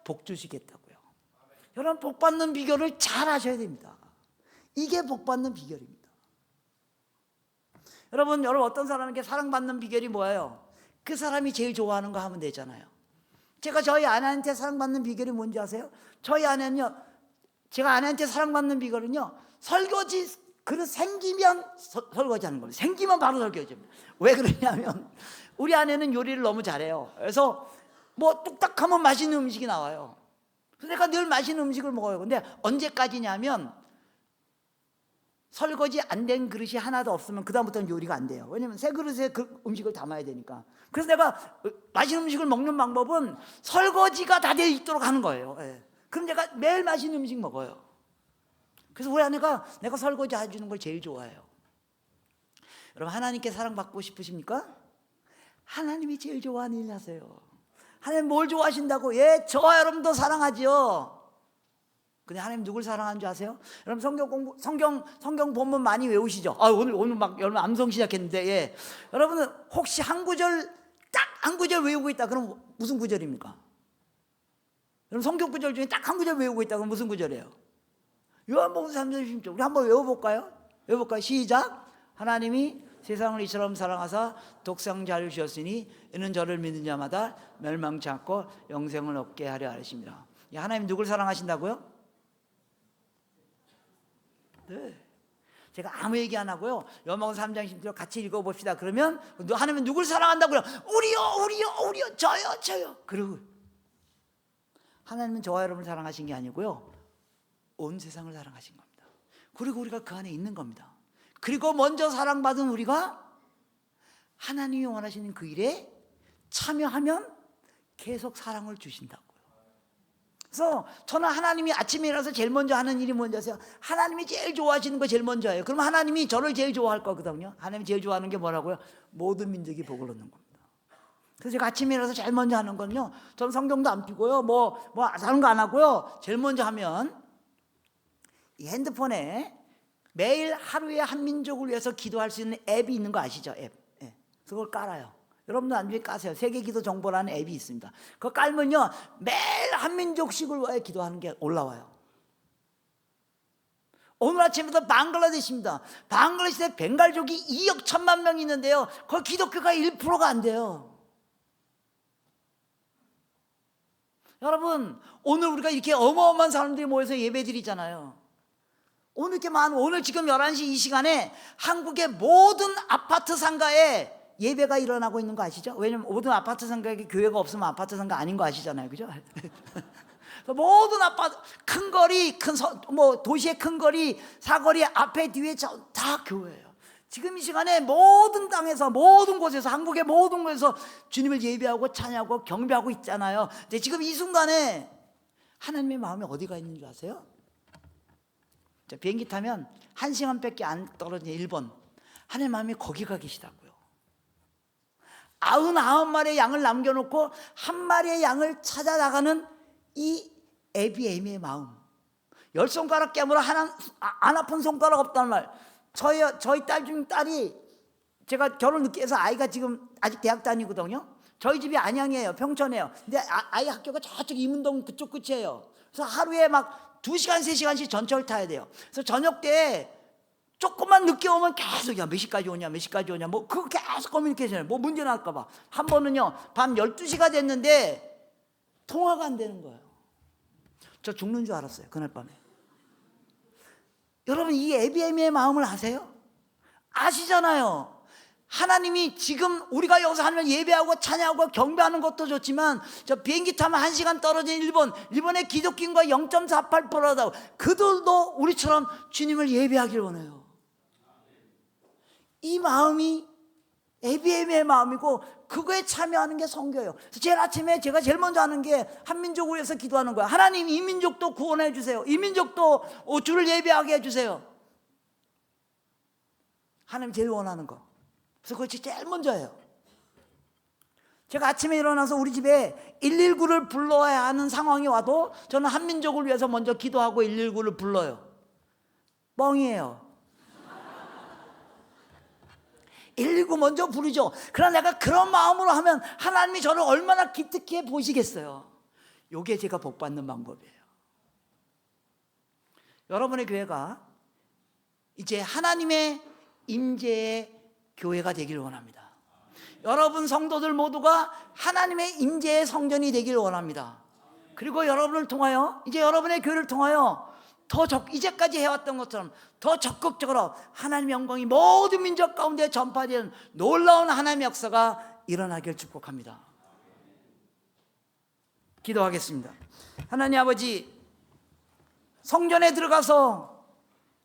복 주시겠다고요. 여러분, 복 받는 비결을 잘 아셔야 됩니다. 이게 복 받는 비결입니다. 여러분 어떤 사람에게 사랑받는 비결이 뭐예요? 그 사람이 제일 좋아하는 거 하면 되잖아요. 제가 저희 아내한테 사랑받는 비결이 뭔지 아세요? 저희 아내는요, 제가 아내한테 사랑받는 비결은요, 설거지 그릇 생기면 설거지하는 겁니다. 생기면 바로 설거지합니다. 왜 그러냐면 우리 아내는 요리를 너무 잘해요. 그래서 뭐 뚝딱하면 맛있는 음식이 나와요. 그래서 내가 늘 맛있는 음식을 먹어요. 근데 언제까지냐면 설거지 안 된 그릇이 하나도 없으면 그 다음부터는 요리가 안 돼요. 왜냐면 새 그릇에 그 음식을 담아야 되니까. 그래서 내가 맛있는 음식을 먹는 방법은 설거지가 다 돼 있도록 하는 거예요. 예. 그럼 내가 매일 맛있는 음식 먹어요. 그래서 우리 아내가 내가 설거지 해주는 걸 제일 좋아해요. 여러분, 하나님께 사랑받고 싶으십니까? 하나님이 제일 좋아하는 일 하세요. 하나님 뭘 좋아하신다고? 예, 저와 여러분도 사랑하지요. 근데 하나님 누굴 사랑하는 줄 아세요? 여러분 성경 본문 많이 외우시죠? 오늘 막 여러분 암송 시작했는데, 예. 여러분은 혹시 한 구절 딱 한 구절 외우고 있다 그럼 무슨 구절입니까? 여러분 성경 구절 중에 딱 한 구절 외우고 있다 그럼 무슨 구절이에요? 요한복음 3장 16절. 우리 한번 외워볼까요? 시작. 하나님이 세상을 이처럼 사랑하사 독생자를 주셨으니 이는 저를 믿는 자마다 멸망치 않고 영생을 얻게 하려 하십니다. 하나님 누굴 사랑하신다고요? 네. 제가 아무 얘기 안 하고요, 요한복음 3장 16절 같이 읽어봅시다. 그러면 하나님은 누굴 사랑한다고요? 우리요, 저요. 그리고 하나님은 저와 여러분을 사랑하신 게 아니고요, 온 세상을 사랑하신 겁니다. 그리고 우리가 그 안에 있는 겁니다. 그리고 먼저 사랑받은 우리가 하나님이 원하시는 그 일에 참여하면 계속 사랑을 주신다고요. 그래서 저는 하나님이 아침에 일어나서 제일 먼저 하는 일이 뭔지 아세요? 하나님이 제일 좋아하시는 거 제일 먼저 해요. 그럼 하나님이 저를 제일 좋아할 거거든요. 하나님이 제일 좋아하는 게 뭐라고요? 모든 민족이 복을 얻는 겁니다. 그래서 제가 아침에 일어나서 제일 먼저 하는 건요, 저는 성경도 안 피고요, 다른 거 안 하고요, 제일 먼저 하면 이 핸드폰에 매일 하루에 한 민족을 위해서 기도할 수 있는 앱이 있는 거 아시죠? 앱. 예. 그걸 깔아요. 여러분도 나중에 까세요. 세계기도 정보라는 앱이 있습니다. 그거 깔면요, 매일 한 민족씩을 위해 기도하는 게 올라와요. 오늘 아침에도 방글라데시입니다. 방글라데시에 벵갈족이 2억 1천만 명이 있는데요, 거기 기독교가 1%가 안 돼요. 여러분, 오늘 우리가 이렇게 어마어마한 사람들이 모여서 예배 드리잖아요. 오늘 지금 11시 이 시간에 한국의 모든 아파트 상가에 예배가 일어나고 있는 거 아시죠? 왜냐면 모든 아파트 상가에 교회가 없으면 아파트 상가 아닌 거 아시잖아요. 그죠? 모든 아파트, 큰 거리, 도시의 큰 거리, 사거리 앞에 뒤에 다 교회예요. 지금 이 시간에 모든 땅에서, 모든 곳에서, 한국의 모든 곳에서 주님을 예배하고 찬양하고 경배하고 있잖아요. 근데 지금 이 순간에 하나님의 마음이 어디가 있는 줄 아세요? 비행기 타면 1시간밖에 안 떨어진 일본, 하나님의 마음이 거기가 계시다고요. 99마리의 양을 남겨놓고 한 마리의 양을 찾아나가는 이 에비에미의 마음. 10손가락 깨물어 안 아픈 손가락 없다는 말. 저희 딸 중 딸이, 제가 결혼 늦게 해서 아이가 지금 아직 대학 다니거든요. 저희 집이 안양이에요. 평촌이에요. 근데 아이 학교가 저쪽 이문동 그쪽 끝이에요. 그래서 하루에 막 2시간 3시간씩 전철 타야 돼요. 그래서 저녁 때 조금만 늦게 오면 계속 몇 시까지 오냐 그거 계속 커뮤니케이션을 문제 날까 봐. 한 번은요, 밤 12시가 됐는데 통화가 안 되는 거예요. 저 죽는 줄 알았어요, 그날 밤에. 여러분, 이 에비에미의 마음을 아세요? 아시잖아요. 하나님이 지금 우리가 여기서 하나님을 예배하고 찬양하고 경배하는 것도 좋지만, 저 비행기 타면 1시간 떨어진 일본의 기독교인과 0.48%라고, 그들도 우리처럼 주님을 예배하길 원해요. 이 마음이 에비에미의 마음이고, 그거에 참여하는 게 선교예요. 그래서 제일 아침에 제가 제일 먼저 하는 게 한민족을 위해서 기도하는 거예요. 하나님, 이 민족도 구원해 주세요. 이 민족도 주를 예배하게 해주세요. 하나님 제일 원하는 거. 그래서 그것이 제일 먼저 해요. 제가 아침에 일어나서 우리 집에 119를 불러야 하는 상황이 와도 저는 한민족을 위해서 먼저 기도하고 119를 불러요. 뻥이에요. 119 먼저 부르죠. 그러나 내가 그런 마음으로 하면 하나님이 저를 얼마나 기특해 보시겠어요. 이게 제가 복받는 방법이에요. 여러분의 교회가 이제 하나님의 임재의 교회가 되기를 원합니다. 여러분 성도들 모두가 하나님의 임재의 성전이 되기를 원합니다. 그리고 여러분을 통하여, 이제 여러분의 교회를 통하여 이제까지 해왔던 것처럼 더 적극적으로 하나님의 영광이 모든 민족 가운데 전파되는 놀라운 하나님의 역사가 일어나길 축복합니다. 기도하겠습니다. 하나님 아버지, 성전에 들어가서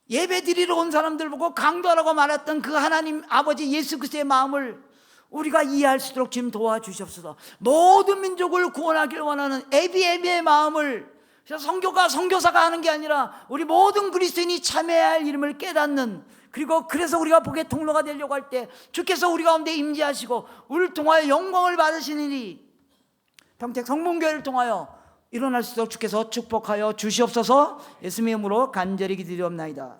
예배 드리러 온 사람들 보고 강도하라고 말했던 그 하나님 아버지 예수 그리스도의 마음을 우리가 이해할 수 있도록 지금 도와주시옵소서. 모든 민족을 구원하길 원하는 에비에비의 마음을, 선교가 선교사가 하는 게 아니라 우리 모든 그리스도인이 참여해야 할 이름을 깨닫는, 그리고 그래서 우리가 복의 통로가 되려고 할 때 주께서 우리 가운데 임재하시고 우리를 통하여 영광을 받으시는 일이 평택 성문교회를 통하여 일어날 수 있도록 주께서 축복하여 주시옵소서. 예수님의 이름으로 간절히 기도드리옵나이다.